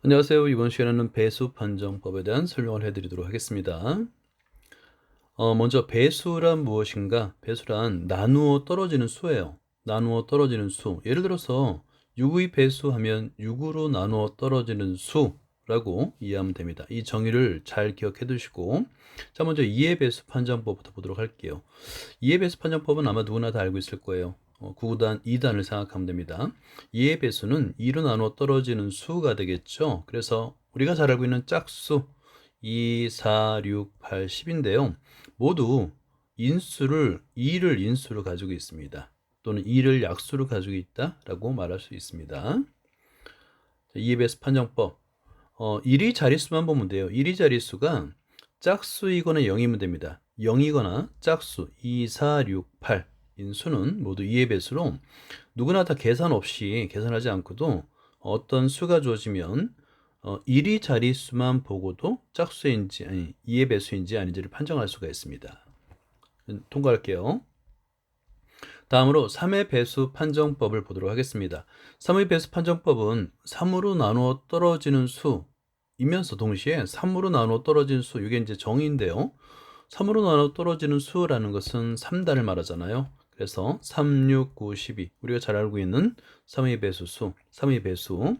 안녕하세요. 이번 시간에는 배수 판정법에 대한 설명을 해드리도록 하겠습니다. 먼저 배수란 무엇인가? 배수란 나누어 떨어지는 수예요. 나누어 떨어지는 수. 예를 들어서 6의 배수하면 6으로 나누어 떨어지는 수라고 이해하면 됩니다. 이 정의를 잘 기억해 두시고, 자, 먼저 2의 배수 판정법부터 보도록 할게요. 2의 배수 판정법은 아마 누구나 다 알고 있을 거예요. 9단, 2단을 생각하면 됩니다. 2의 배수는 2로 나누어 떨어지는 수가 되겠죠. 그래서 우리가 잘 알고 있는 짝수 2, 4, 6, 8, 10인데요. 모두 인수를 2를 인수로 가지고 있습니다. 또는 2를 약수로 가지고 있다라고 말할 수 있습니다. 2의 배수 판정법. 1위 자릿수만 보면 돼요. 1위 자릿수가 짝수이거나 0이면 됩니다. 0이거나 짝수 2, 4, 6, 8 인수는 모두 2의 배수로 누구나 다 계산하지 않고도 어떤 수가 주어지면 1위 자릿수만 보고도 짝수인지 아니 2의 배수인지 아닌지를 판정할 수가 있습니다. 통과할게요. 다음으로 3의 배수 판정법을 보도록 하겠습니다. 3의 배수 판정법은 3으로 나누어 떨어지는 수이면서 동시에 3으로 나누어 떨어지는 수, 이게 이제 정의인데요. 3으로 나누어 떨어지는 수라는 것은 3단을 말하잖아요. 그래서 3, 6, 9, 12 우리가 잘 알고 있는 3의 배수수, 3의 배수.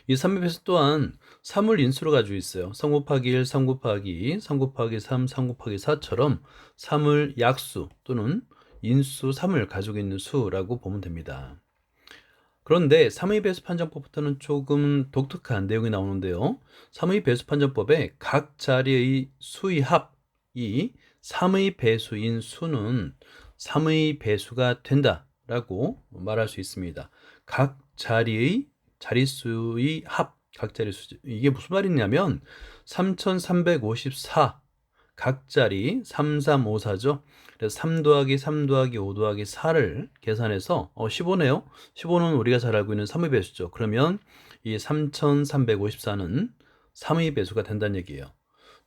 이 3의 배수 또한 3을 인수로 가지고 있어요. 3 곱하기 1, 3 곱하기 2, 3 곱하기 3, 3 곱하기 4처럼 3을 약수 또는 인수 3을 가지고 있는 수라고 보면 됩니다. 그런데 3의 배수 판정법부터는 조금 독특한 내용이 나오는데요. 3의 배수 판정법에 각 자리의 수의 합이 3의 배수인 수는 3의 배수가 된다라고 말할 수 있습니다. 각 자리의 자릿수의 합, 각 자릿수. 이게 무슨 말이냐면 3354 각 자리 3354죠. 그래서 3 더하기 3 더하기 5 더하기 4를 계산해서 15네요. 15는 우리가 잘 알고 있는 3의 배수죠. 그러면 이 3354는 3의 배수가 된다는 얘기예요.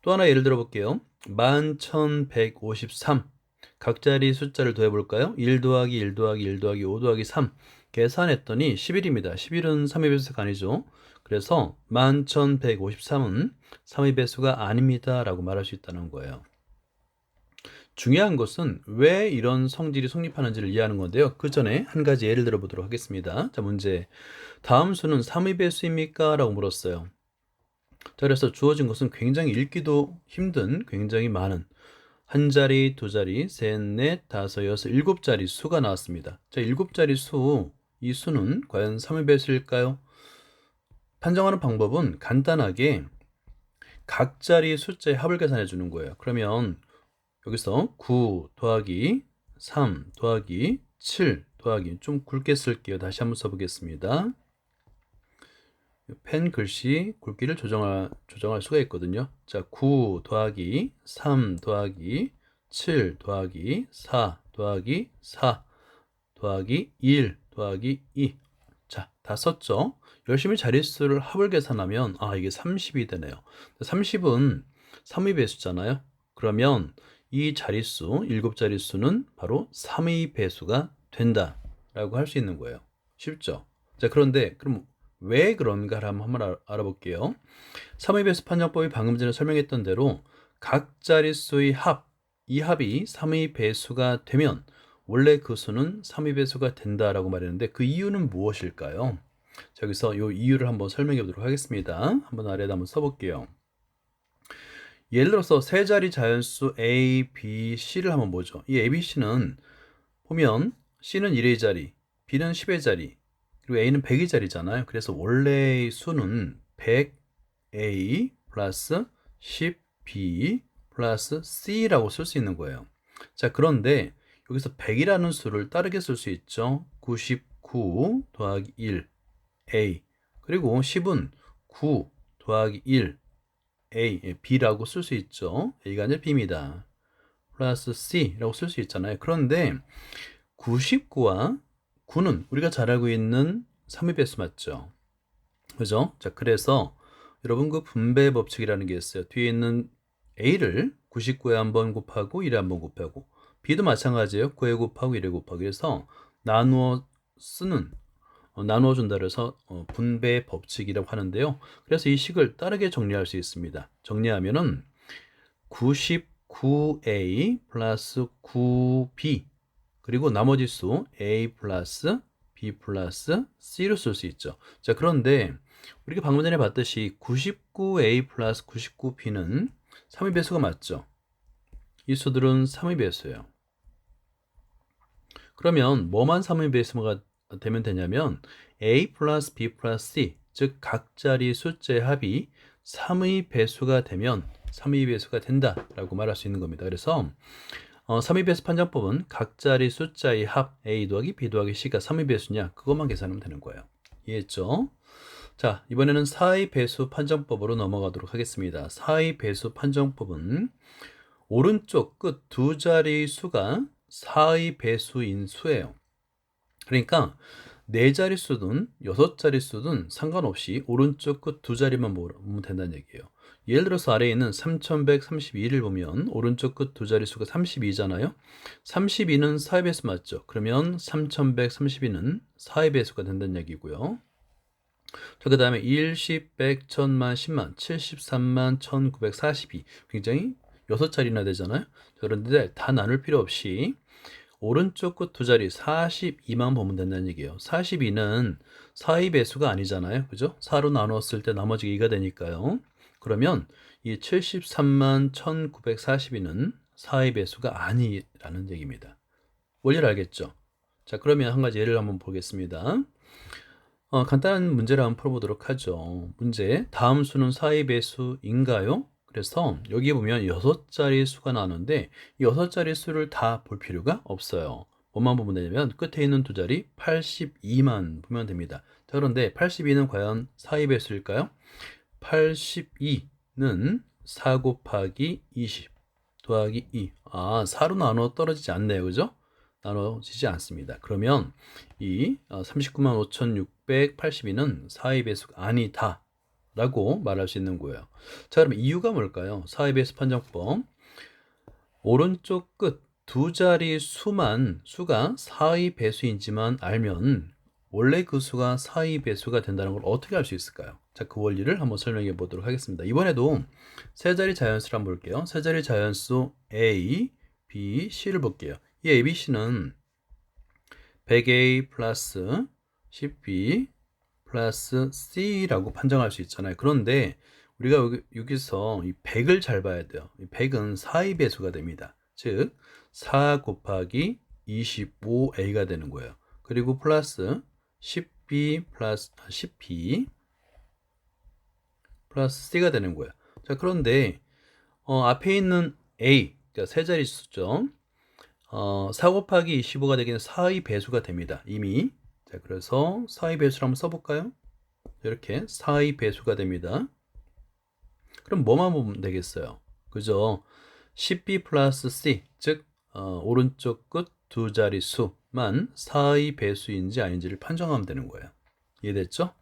또 하나 예를 들어 볼게요. 11153 각 자리 숫자를 더해 볼까요? 1 더하기 1 더하기 1 더하기 5 더하기 3 계산했더니 11입니다. 11은 3의 배수가 아니죠. 그래서 11153은 3의 배수가 아닙니다 라고 말할 수 있다는 거예요. 중요한 것은 왜 이런 성질이 성립하는지를 이해하는 건데요. 그 전에 한 가지 예를 들어 보도록 하겠습니다. 자, 문제. 다음 수는 3의 배수입니까? 라고 물었어요. 자, 그래서 주어진 것은 굉장히 읽기도 힘든 굉장히 많은 한 자리, 두 자리, 셋, 넷, 다섯, 여섯, 일곱 자리 수가 나왔습니다. 자, 일곱 자리 수, 이 수는 과연 3의 배수일까요? 판정하는 방법은 간단하게 각 자리 숫자의 합을 계산해 주는 거예요. 그러면 여기서 9 더하기 3 더하기 7 더하기 좀 굵게 쓸게요. 다시 한번 써보겠습니다. 펜 글씨 굵기를 조정할 수가 있거든요. 자, 9 더하기 3 더하기 7 더하기 4 더하기 4 더하기 1 더하기 2. 자, 다 썼죠? 열심히 자릿수를 합을 계산하면 이게 30이 되네요. 30은 3의 배수잖아요. 그러면 이 자릿수, 7자릿수는 바로 3의 배수가 된다라고 할 수 있는 거예요. 쉽죠? 자, 그런데 그럼 왜 그런가를 한번 알아볼게요. 3의 배수 판정법이 방금 전에 설명했던 대로 각 자릿수의 합, 이 합이 3의 배수가 되면 원래 그 수는 3의 배수가 된다라고 말했는데 그 이유는 무엇일까요? 자, 여기서 이 이유를 한번 설명해 보도록 하겠습니다. 한번 아래에다 한번 써볼게요. 예를 들어서 세 자리 자연수 A, B, C를 한번 보죠. 이 A, B, C는 보면 C는 1의 자리, B는 10의 자리, 그리고 A는 100의 자리잖아요. 그래서 원래의 수는 100A 플러스 10B 플러스 C라고 쓸 수 있는 거예요. 자, 그런데 여기서 100이라는 수를 다르게 쓸 수 있죠. 99 더하기 1 A, 그리고 10은 9 더하기 1 A, B라고 쓸 수 있죠. A가 아니라 B입니다. 플러스 C라고 쓸 수 있잖아요. 그런데 99와 9는 우리가 잘 알고 있는 3의 배수 맞죠? 그죠? 자, 그래서 여러분 그 분배 법칙이라는 게 있어요. 뒤에 있는 A를 99에 한번 곱하고 1에 한번 곱하고 B도 마찬가지예요. 9에 곱하고 1에 곱하고 그래서 나누어 쓰는 나누어 준다 그래서 분배 법칙이라고 하는데요. 그래서 이 식을 다르게 정리할 수 있습니다. 정리하면은 99a 플러스 9b 그리고 나머지 수 a 플러스 b 플러스 c로 쓸 수 있죠. 자, 그런데 우리가 방금 전에 봤듯이 99a 플러스 99b는 3의 배수가 맞죠? 이 수들은 3의 배수예요. 그러면 뭐만 3의 배수가 되면 되냐면 a 플러스 b 플러스 c, 즉 각자리 숫자의 합이 3의 배수가 되면 3의 배수가 된다라고 말할 수 있는 겁니다. 그래서 3의 배수 판정법은 각자리 숫자의 합 a 더하기 b 더하기 c가 3의 배수냐 그것만 계산하면 되는 거예요. 이해했죠? 자, 이번에는 4의 배수 판정법으로 넘어가도록 하겠습니다. 4의 배수 판정법은 오른쪽 끝 두 자리 수가 4의 배수인 수예요. 그러니까 4자리 수든 6자리 수든 상관없이 오른쪽 끝 두 자리만 보면 된다는 얘기예요. 예를 들어서 아래에 있는 3132를 보면 오른쪽 끝 두 자리 수가 32잖아요. 32는 4의 배수 맞죠? 그러면 3132는 4의 배수가 된다는 얘기고요. 자, 그 다음에 1, 10, 100, 1000만, 10만, 73만, 1942 굉장히 6자리나 되잖아요. 그런데 다 나눌 필요 없이 오른쪽 끝 두 자리 42만 보면 된다는 얘기예요. 42는 4의 배수가 아니잖아요. 그죠? 4로 나누었을 때 나머지 2가 되니까요. 그러면 이 73만 1942는 4의 배수가 아니라는 얘기입니다. 원리를 알겠죠? 자, 그러면 한 가지 예를 한번 보겠습니다. 간단한 문제를 한번 풀어보도록 하죠. 문제, 다음 수는 4의 배수인가요? 그래서 여기 보면 6자리 수가 나오는데 이 6자리 수를 다 볼 필요가 없어요. 뭐만 보면 되냐면 끝에 있는 두 자리 82만 보면 됩니다. 자, 그런데 82는 과연 4의 배수일까요? 82는 4 곱하기 20 더하기 2. 4로 나눠 떨어지지 않네요. 그죠? 나눠지지 않습니다. 그러면 이 39만 5682는 4의 배수가 아니다 라고 말할 수 있는 거예요. 자, 그럼 이유가 뭘까요? 4의 배수 판정법. 오른쪽 끝 두 자리 수가 4의 배수인지만 알면 원래 그 수가 4의 배수가 된다는 걸 어떻게 알 수 있을까요? 자, 그 원리를 한번 설명해 보도록 하겠습니다. 이번에도 세 자리 자연수를 한번 볼게요. 세 자리 자연수 A, B, C를 볼게요. 이 A, B, C는 100A 플러스 10B 플러스 C라고 판정할 수 있잖아요. 그런데 우리가 여기서 이 100을 잘 봐야 돼요. 이 100은 4의 배수가 됩니다. 즉 4 곱하기 25A가 되는 거예요. 그리고 플러스 10B 플러스 10B 플러스 C가 되는 거예요. 자, 그런데 앞에 있는 A, 그러니까 세 자리 수죠. 4 곱하기 25가 되기는 4의 배수가 됩니다. 이미. 자, 그래서 4의 배수를 한번 써볼까요? 이렇게 4의 배수가 됩니다. 그럼 뭐만 보면 되겠어요? 그죠? 10b 플러스 c, 즉 오른쪽 끝 두 자리 수만 4의 배수인지 아닌지를 판정하면 되는 거예요. 이해됐죠?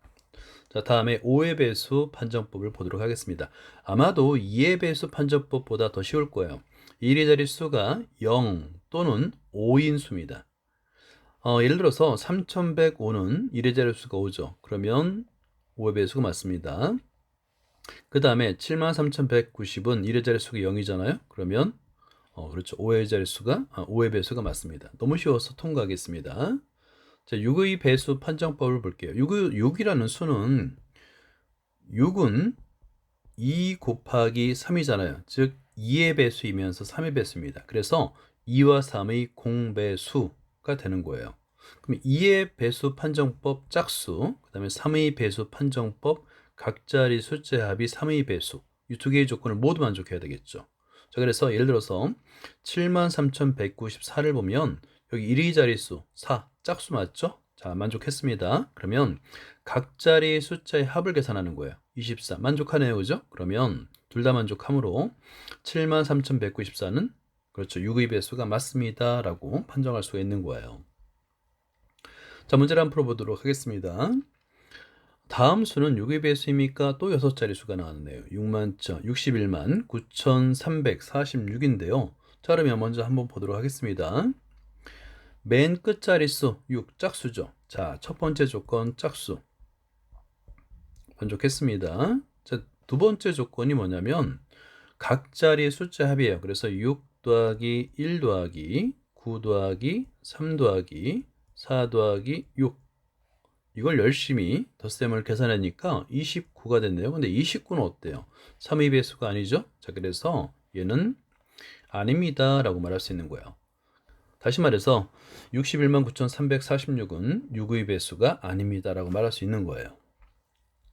자, 다음에 5의 배수 판정법을 보도록 하겠습니다. 아마도 2의 배수 판정법보다 더 쉬울 거예요. 1의 자리 수가 0 또는 5인 수입니다. 예를 들어서 3105는 1의 자리 수가 5죠. 그러면 5의 배수가 맞습니다. 그 다음에 73,190은 1의 자릿수가 0이잖아요. 그러면 그렇죠. 5의 자릿수가 5의 배수가 맞습니다. 너무 쉬워서 통과하겠습니다. 자, 6의 배수 판정법을 볼게요. 6이라는 수는 6은 2 곱하기 3이잖아요. 즉 2의 배수이면서 3의 배수입니다. 그래서 2와 3의 공배수가 되는 거예요. 그럼 2의 배수 판정법 짝수, 그 다음에 3의 배수 판정법 각자리 숫자의 합이 3의 배수, 이 두 개의 조건을 모두 만족해야 되겠죠. 자, 그래서 예를 들어서 73,194를 보면 여기 1의 자릿수 4 짝수 맞죠? 자, 만족했습니다. 그러면 각자리 숫자의 합을 계산하는 거예요. 24 만족하네요. 그죠? 그러면 둘 다 만족하므로 73,194는 그렇죠. 6의 배수가 맞습니다 라고 판정할 수가 있는 거예요. 자, 문제를 한번 풀어보도록 하겠습니다. 다음 수는 6의 배수입니까? 또 6자리 수가 나왔네요. 61만 9,346인데요. 자, 그러면 먼저 한번 보도록 하겠습니다. 맨 끝자릿수 6 짝수죠. 자, 첫 번째 조건 짝수 만족했습니다. 자, 두 번째 조건이 뭐냐면 각 자리의 숫자 합이에요. 그래서 6 더하기 1 더하기 9 더하기 3 더하기 4 더하기 6 이걸 열심히 덧셈을 계산하니까 29가 됐네요. 근데 29는 어때요? 3의 배수가 아니죠? 자, 그래서 얘는 아닙니다 라고 말할 수 있는 거예요. 다시 말해서 61만 9,346은 6의 배수가 아닙니다 라고 말할 수 있는 거예요.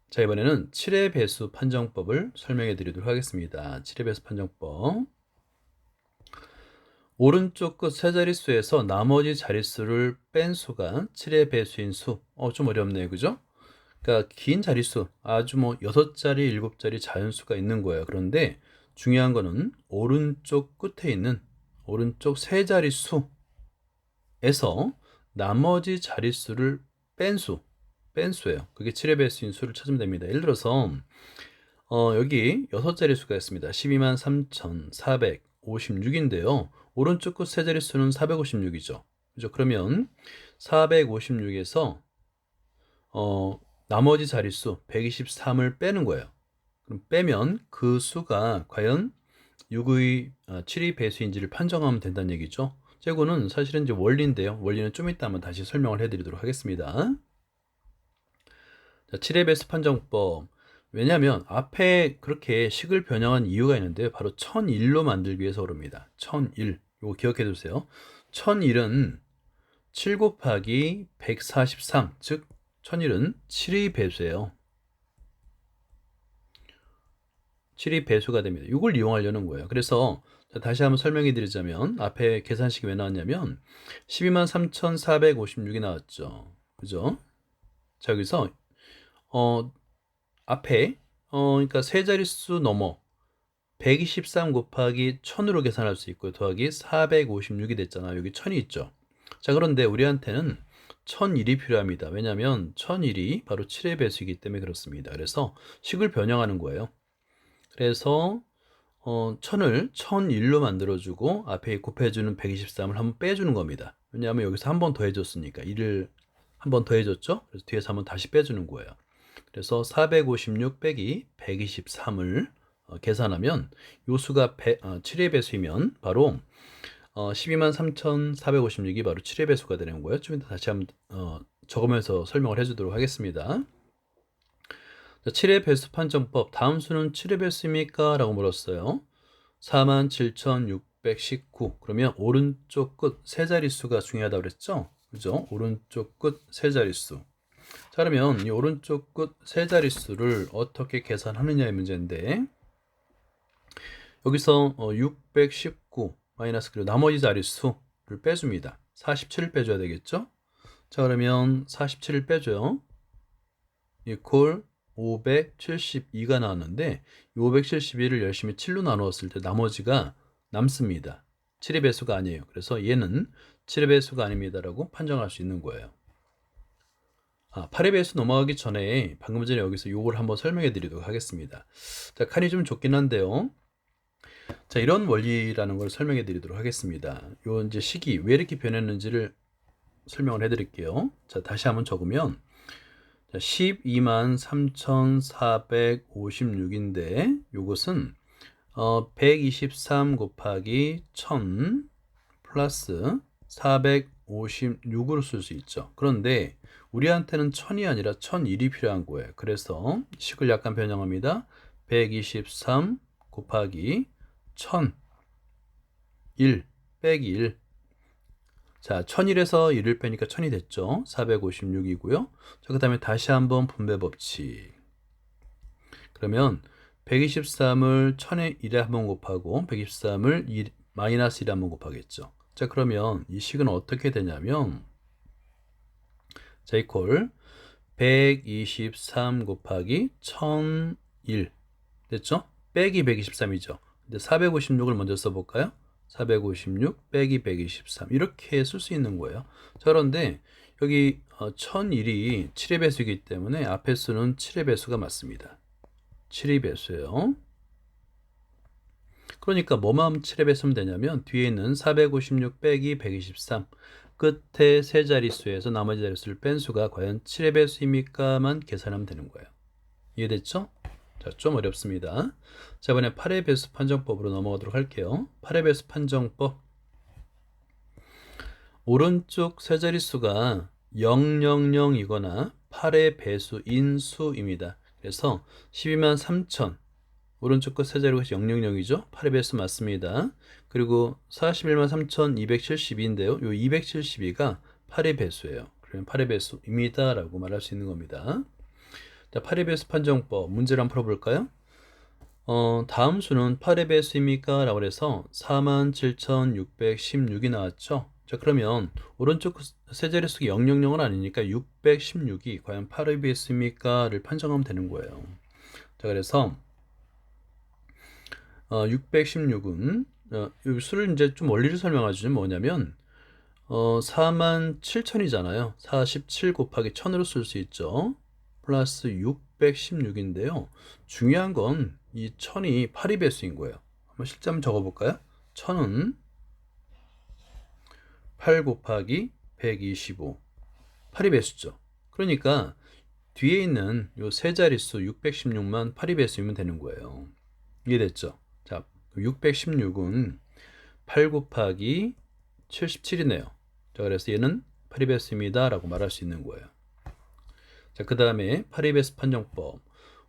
자, 이번에는 7의 배수 판정법을 설명해 드리도록 하겠습니다. 7의 배수 판정법. 오른쪽 끝 세 자릿수에서 나머지 자릿수를 뺀 수가 7의 배수인 수. 좀 어렵네요. 그죠? 그러니까 긴 자릿수, 아주 뭐 6자리, 7자리 자연수가 있는 거예요. 그런데 중요한 거는 오른쪽 끝에 있는 오른쪽 세 자릿수에서 나머지 자릿수를 뺀 수예요. 그게 7의 배수인 수를 찾으면 됩니다. 예를 들어서 여기 6자릿수가 있습니다. 12만 3,456인데요. 오른쪽 끝 세 자릿수는 456이죠. 그죠? 그러면 456에서 나머지 자릿수 123을 빼는 거예요. 그럼 빼면 그 수가 과연 7의 배수인지를 판정하면 된다는 얘기죠. 이거는 사실은 이제 원리인데요. 원리는 좀 이따 한번 다시 설명을 해드리도록 하겠습니다. 자, 7의 배수 판정법. 왜냐하면 앞에 그렇게 식을 변형한 이유가 있는데요. 바로 1001로 만들기 위해서 그럽니다. 1001. 이거 기억해 두세요. 1001은 7 곱하기 143, 즉 1001은 7의 배수예요. 7의 배수가 됩니다. 이걸 이용하려는 거예요. 그래서 다시 한번 설명해 드리자면 앞에 계산식이 왜 나왔냐면 12만 3,456이 나왔죠. 그죠? 자, 여기서 앞에 그러니까 세 자릿수 넘어 123 곱하기 1000으로 계산할 수 있고요. 더하기 456이 됐잖아요. 여기 1000이 있죠. 자, 그런데 우리한테는 1001이 필요합니다. 왜냐하면 1001이 바로 7의 배수이기 때문에 그렇습니다. 그래서 식을 변형하는 거예요. 그래서 1000을 1001로 만들어주고 앞에 곱해주는 123을 한번 빼주는 겁니다. 왜냐하면 여기서 한 번 더 해줬으니까 1을 한 번 더 해줬죠. 그래서 뒤에서 한번 다시 빼주는 거예요. 그래서 456 빼기 123을 계산하면 요 수가 7의 배수이면 바로 12만 3,456이 바로 7의 배수가 되는 거예요. 좀 이따 다시 한번 적으면서 설명을 해주도록 하겠습니다. 자, 7의 배수 판정법. 다음 수는 7의 배수입니까? 라고 물었어요. 47,619. 그러면 오른쪽 끝 세 자릿수가 중요하다고 그랬죠? 그죠? 오른쪽 끝 세 자릿수. 자, 그러면 이 오른쪽 끝 세 자릿수를 어떻게 계산하느냐의 문제인데 여기서 619 마이너스 그리고 나머지 자릿수를 빼줍니다. 47을 빼줘야 되겠죠? 자, 그러면 47을 빼줘요. 이퀄 572가 나왔는데 이 571을 열심히 7로 나누었을 때 나머지가 남습니다. 7의 배수가 아니에요. 그래서 얘는 7의 배수가 아닙니다라고 판정할 수 있는 거예요. 8의 배수 넘어가기 전에 방금 전에 여기서 요걸 한번 설명해 드리도록 하겠습니다. 자, 칸이 좀 좁긴 한데요. 자, 이런 원리라는 걸 설명해 드리도록 하겠습니다. 요 이제 식이 왜 이렇게 변했는지를 설명을 해 드릴게요. 자, 다시 한번 적으면 12만 3,456인데 요것은 123 곱하기 1000 플러스 456으로 쓸 수 있죠. 그런데 우리한테는 1000이 아니라 1001이 필요한 거예요. 그래서 식을 약간 변형합니다. 123 곱하기 1000 1 빼기 1. 자, 1001에서 1을 빼니까 1000이 됐죠. 456이고요. 자, 그 다음에 다시 한번 분배 법칙. 그러면 123을 1000에 1에 한번 곱하고 123을 마이너스 1에 한번 곱하겠죠. 자, 그러면 이 식은 어떻게 되냐면 자, 이퀄 123 곱하기 1001 됐죠? 빼기 123이죠. 근데 456을 먼저 써볼까요? 456 빼기 123 이렇게 쓸 수 있는 거예요. 자, 그런데 여기 1001이 7의 배수이기 때문에 앞에 수는 7의 배수가 맞습니다. 7의 배수예요. 그러니까 뭐만 7의 배수면 되냐면 뒤에 있는 456 빼기 123 끝에 세 자릿수에서 나머지 자릿수를 뺀 수가 과연 7의 배수입니까?만 계산하면 되는 거예요. 이해됐죠? 자, 좀 어렵습니다. 자, 이번에 8의 배수 판정법으로 넘어가도록 할게요. 8의 배수 판정법. 오른쪽 세 자릿수가 000이거나 8의 배수인 수입니다. 그래서 123,000 오른쪽 끝 세 자리가 000이죠. 8의 배수 맞습니다. 그리고 413,272인데요. 요 272가 8의 배수예요. 그러면 8의 배수입니다. 라고 말할 수 있는 겁니다. 자, 8의 배수 판정법 문제를 한번 풀어볼까요? 다음 수는 8의 배수입니까? 라고 해서 47,616이 나왔죠. 자, 그러면 오른쪽 세 자릿수가 000은 아니니까 616이 과연 8의 배수입니까? 를 판정하면 되는 거예요. 자, 그래서 616은 이 수를 이제 좀 원리를 설명하죠. 뭐냐면 47,000이잖아요. 47 곱하기 1000으로 쓸 수 있죠. 플러스 616인데요. 중요한 건 이 1000이 8의 배수인 거예요. 한번 실제 한번 적어볼까요? 1000은 8 곱하기 125 8의 배수죠. 그러니까 뒤에 있는 이 세 자릿수 616만 8의 배수이면 되는 거예요. 이해됐죠? 자, 616은 8 곱하기 77이네요. 자, 그래서 얘는 8의 배수입니다. 라고 말할 수 있는 거예요. 자, 그 다음에 8의 배수 판정법.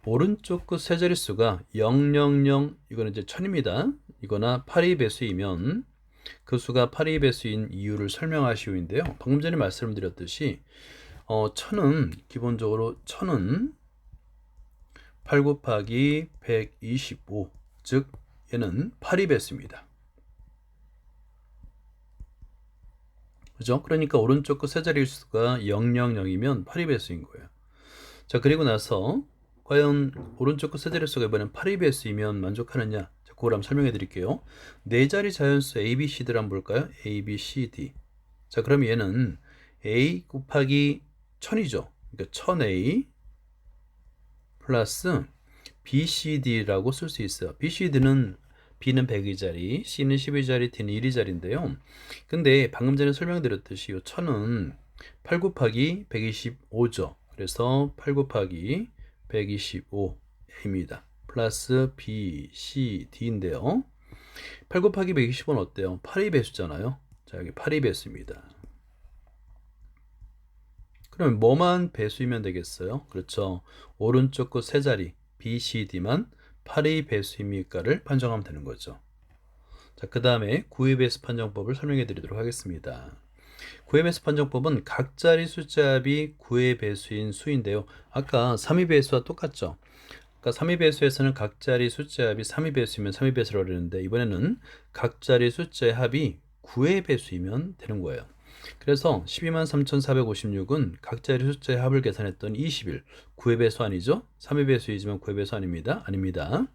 오른쪽 끝 세 자릿수가 000, 이거는 이제 1000입니다. 이거나 8의 배수이면 그 수가 8의 배수인 이유를 설명하시오인데요. 방금 전에 말씀드렸듯이 1000은 기본적으로 1000은 8 곱하기 125, 즉 얘는 8의 배수입니다. 그죠? 그러니까 오른쪽 끝 세 자릿수가 000이면 8의 배수인 거예요. 자, 그리고 나서 과연 오른쪽 끝 세 자릿수가 이번엔 8의 배수이면 만족하느냐? 자, 그걸 한번 설명해 드릴게요. 네 자리 자연수 A, B, C 들 한번 볼까요? A, B, C, D. 자, 그럼 얘는 A 곱하기 1000이죠. 그러니까 1000A 플러스 BCD라고 쓸 수 있어요. BCD는 B는 100의 C는 10의 D는 1의 자리인데요. 근데 방금 전에 설명드렸듯이 이 1000은 8 곱하기 125죠. 그래서 8 곱하기 125A입니다. 플러스 B, C, D인데요. 8 곱하기 125는 어때요? 8의 배수잖아요. 자, 여기 8의 배수입니다. 그럼 뭐만 배수이면 되겠어요? 그렇죠. 오른쪽 끝 세 자리 B, C, D만 8의 배수입니까를 판정하면 되는 거죠. 자, 그 다음에 9의 배수 판정법을 설명해 드리도록 하겠습니다. 9의 배수 판정법은 각 자리 숫자 합이 9의 배수인 수인데요. 아까 3의 배수와 똑같죠. 아까 3의 배수에서는 각 자리 숫자 합이 3의 배수이면 3의 배수라고 그랬는데 이번에는 각 자리 숫자의 합이 9의 배수이면 되는 거예요. 그래서 123,456은 각 자리 숫자의 합을 계산했더니 21. 9의 배수 아니죠? 3의 배수이지만 9의 배수 아닙니다. 아닙니다.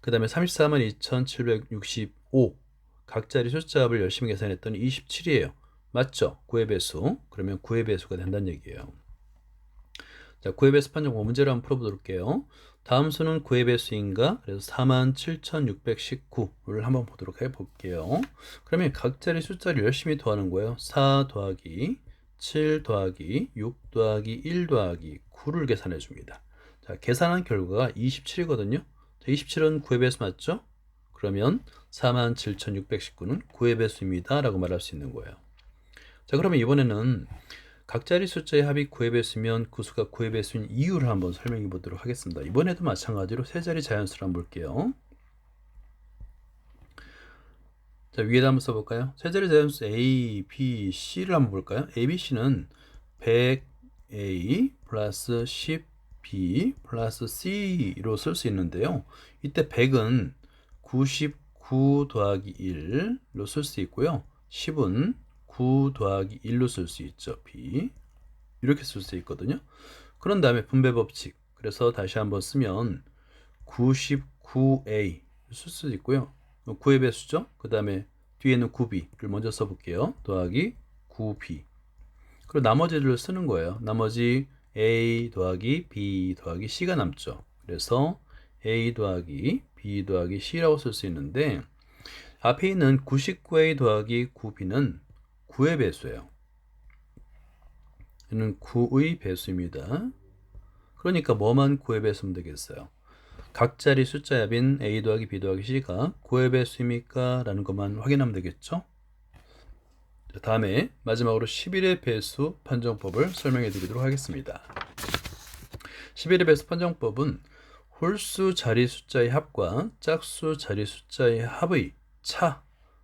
그 다음에 342,765. 각 자리 숫자 합을 열심히 계산했더니 27이에요. 맞죠? 9의 배수. 그러면 9의 배수가 된다는 얘기예요. 자, 9의 배수 판정법 문제를 한번 풀어보도록 할게요. 다음 수는 9의 배수인가? 그래서 47,619를 한번 보도록 해볼게요. 그러면 각 자리 숫자를 열심히 더하는 거예요. 4 더하기 7 더하기 6 더하기 1 더하기 9를 계산해 줍니다. 자, 계산한 결과가 27이거든요. 27은 9의 배수 맞죠? 그러면 47,619는 9의 배수입니다. 라고 말할 수 있는 거예요. 자, 그러면 이번에는 각 자리 숫자의 합이 9의 배수면 그 수가 9의 배수인 이유를 한번 설명해 보도록 하겠습니다. 이번에도 마찬가지로 세 자리 자연수를 한번 볼게요. 자, 위에다 한번 써볼까요? 세 자리 자연수 A, B, C를 한번 볼까요? A, B, C는 100A 플러스 10B 플러스 C로 쓸 수 있는데요. 이때 100은 99 더하기 1로 쓸 수 있고요. 10은 9 더하기 1로 쓸 수 있죠. B 이렇게 쓸 수 있거든요. 그런 다음에 분배 법칙. 그래서 다시 한번 쓰면 99A 쓸 수 있고요. 9의 배수죠. 그 다음에 뒤에는 9B를 먼저 써볼게요. 더하기 9B. 그리고 나머지를 쓰는 거예요. 나머지 A 더하기 B 더하기 C가 남죠. 그래서 A 더하기 B 더하기 C라고 쓸 수 있는데 앞에 있는 99A 더하기 9B는 9의 배수예요. 얘는 9의 배수입니다. 그러니까 뭐만 9의 배수면 되겠어요? 각자리 숫자 합인 a 더하기 b 더하기 c가 9의 배수입니까? 라는 것만 확인하면 되겠죠? 다음에 마지막으로 11의 배수 판정법을 설명해 드리도록 하겠습니다. 11의 배수 판정법은 홀수 자리 숫자의 합과 짝수 자리 숫자의 합의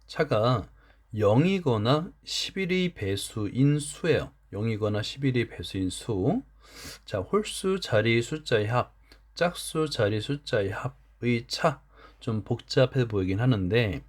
차가 0이거나 11의 배수인 수예요. 0이거나 11의 배수인 수. 자, 홀수 자리 숫자의 합, 짝수 자리 숫자의 합의 차. 좀 복잡해 보이긴 하는데,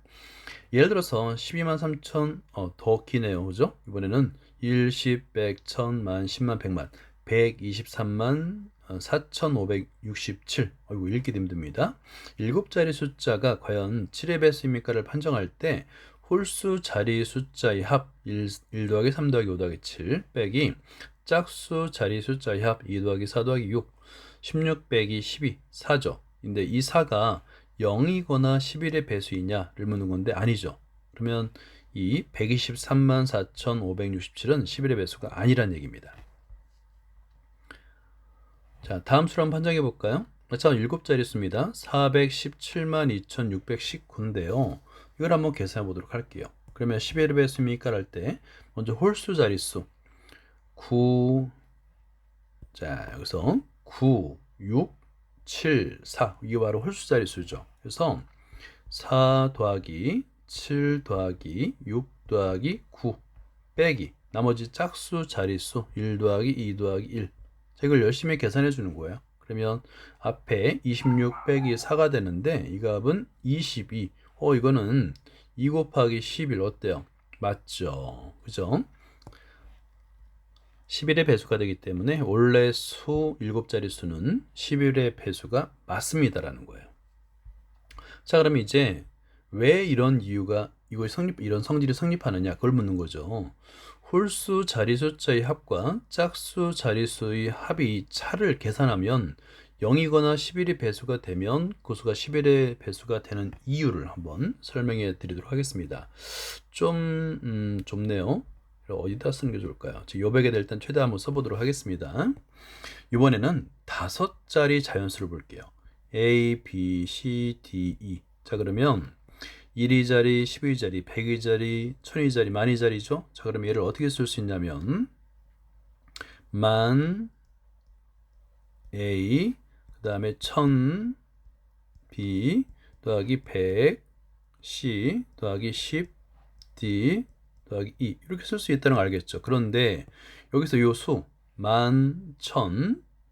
예를 들어서 123,000, 더 기네요. 그죠? 이번에는 1, 10, 100, 1000만, 10만, 100만, 123만 4,567. 이거 읽기도 힘듭니다. 7자리 숫자가 과연 7의 배수입니까를 판정할 때 홀수 자리 숫자의 합 1 더하기 3 더하기 5 더하기 7 빼기 짝수 자리 숫자의 합 2 더하기 4 더하기 6 16 빼기 12 4죠. 근데 이 4가 0이거나 11의 배수이냐를 묻는 건데 아니죠. 그러면 이 123만 4,567은 11의 배수가 아니란 얘기입니다. 자, 다음 수를 한번 판정해 볼까요? 자, 7자리 수입니다. 417만 2,619인데요. 이걸 한번 계산해 보도록 할게요. 그러면 11의 배수입니까? 할 때 먼저 홀수 자릿수 9, 자, 여기서 9, 6, 7, 4 이게 바로 홀수 자릿수죠. 그래서 4 더하기 7 더하기 6 더하기 9 빼기 나머지 짝수 자릿수 1 더하기 2 더하기 1. 자, 이걸 열심히 계산해 주는 거예요. 그러면 앞에 26 빼기 4가 되는데 이 값은 22. 이거는 2 곱하기 11 어때요? 맞죠? 그죠? 11의 배수가 되기 때문에 원래 수 7자리 수는 11의 배수가 맞습니다라는 거예요. 자, 그럼 이제 왜 이런 이유가 이런 성질이 성립하느냐 그걸 묻는 거죠. 홀수 자리 숫자의 합과 짝수 자릿수의 합이 차를 계산하면 0이거나 11의 배수가 되면 그 수가 11의 배수가 되는 이유를 한번 설명해 드리도록 하겠습니다. 좀 좁네요. 어디다 쓰는 게 좋을까요? 요백에다 일단 최대 한번 써보도록 하겠습니다. 이번에는 5자리 자연수를 볼게요. A, B, C, D, E. 자, 그러면 1위자리, 10위자리, 100위자리, 1000위자리, 만위자리죠. 자, 그럼 얘를 어떻게 쓸 수 있냐면 만 A 그 다음에 1000 B 더하기 100 C 더하기 10 D 더하기 2 이렇게 쓸 수 있다는 거 알겠죠. 그런데 여기서 요 수 1000,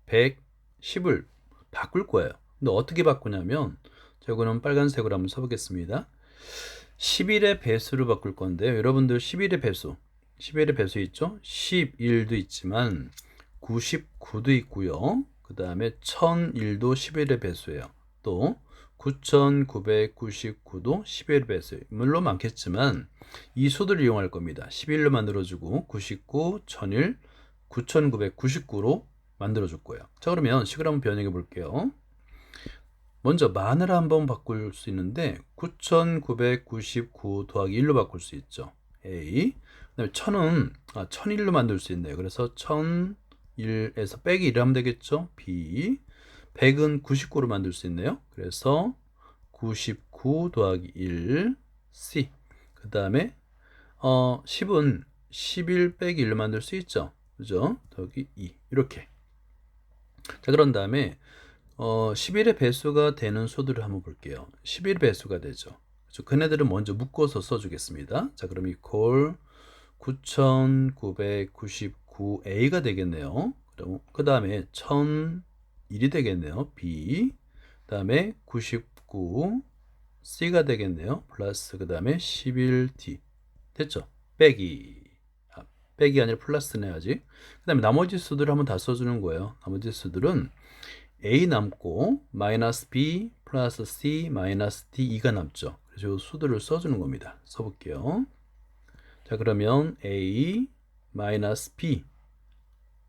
100, 10을 바꿀 거예요. 근데 어떻게 바꾸냐면 이거는 빨간색으로 한번 써보겠습니다. 11의 배수를 바꿀 건데요. 여러분들 11의 배수 있죠? 11도 있지만 99도 있고요. 그 다음에 1001도 11의 배수예요. 또 9999도 11의 배수예요. 물론 많겠지만 이 수들을 이용할 겁니다. 11로 만들어주고 99, 1001, 9999로 만들어줄 거예요. 자, 그러면 식을 한번 변형해 볼게요. 먼저 만을 한번 바꿀 수 있는데 9999 더하기 1로 바꿀 수 있죠. A. 그다음에 1000은 1001로 만들 수 있네요. 그래서 1001에서 빼기 1을 하면 되겠죠. B. 100은 99로 만들 수 있네요. 그래서 99 더하기 1 C. 그다음에 10은 11 빼기 1로 만들 수 있죠. 그죠? 더하기 2. 이렇게. 자, 그런 다음에 11의 배수가 되는 수들을 한번 볼게요. 11 배수가 되죠. 그래서 그네들은 먼저 묶어서 써주겠습니다. 자, 그럼 이퀄 9999A가 되겠네요. 그 다음에 1001이 되겠네요. B. 그 다음에 99 C가 되겠네요. 플러스 그 다음에 11D. 됐죠? 빼기. 빼기 아니라 플러스네 아직. 그 다음에 나머지 수들을 한번 다 써주는 거예요. 나머지 수들은 A 남고 마이너스 B 플러스 C 마이너스 D 2가 남죠. 그래서 이 수들을 써주는 겁니다. 써볼게요. 자, 그러면 A 마이너스 B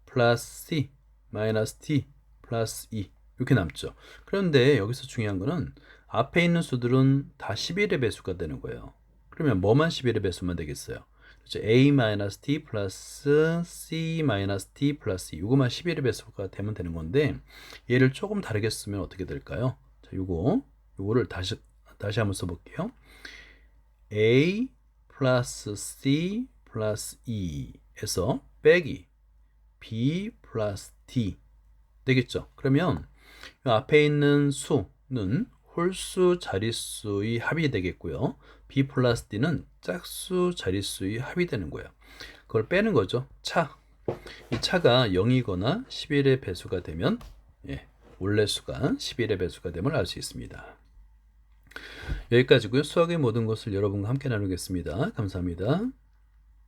플러스 C 마이너스 D 플러스 2 이렇게 남죠. 그런데 여기서 중요한 거는 앞에 있는 수들은 다 11의 배수가 되는 거예요. 그러면 뭐만 11의 배수만 되겠어요? 그렇죠? a-t 플러스 c-t 플러스 2. 이거만 11의 배수가 되면 되는 건데 얘를 조금 다르게 쓰면 어떻게 될까요? 자, 요거를 다시 한번 써볼게요. a 플러스 c 플러스 2에서 빼기 b 플러스 d 되겠죠? 그러면 이 앞에 있는 수는 홀수 자릿수의 합이 되겠고요. b 플러스 d는 짝수 자릿수의 합이 되는 거예요. 그걸 빼는 거죠. 이 차가 0이거나 11의 배수가 되면 원래수가 11의 배수가 됨을 알 수 있습니다. 여기까지고요. 수학의 모든 것을 여러분과 함께 나누겠습니다. 감사합니다.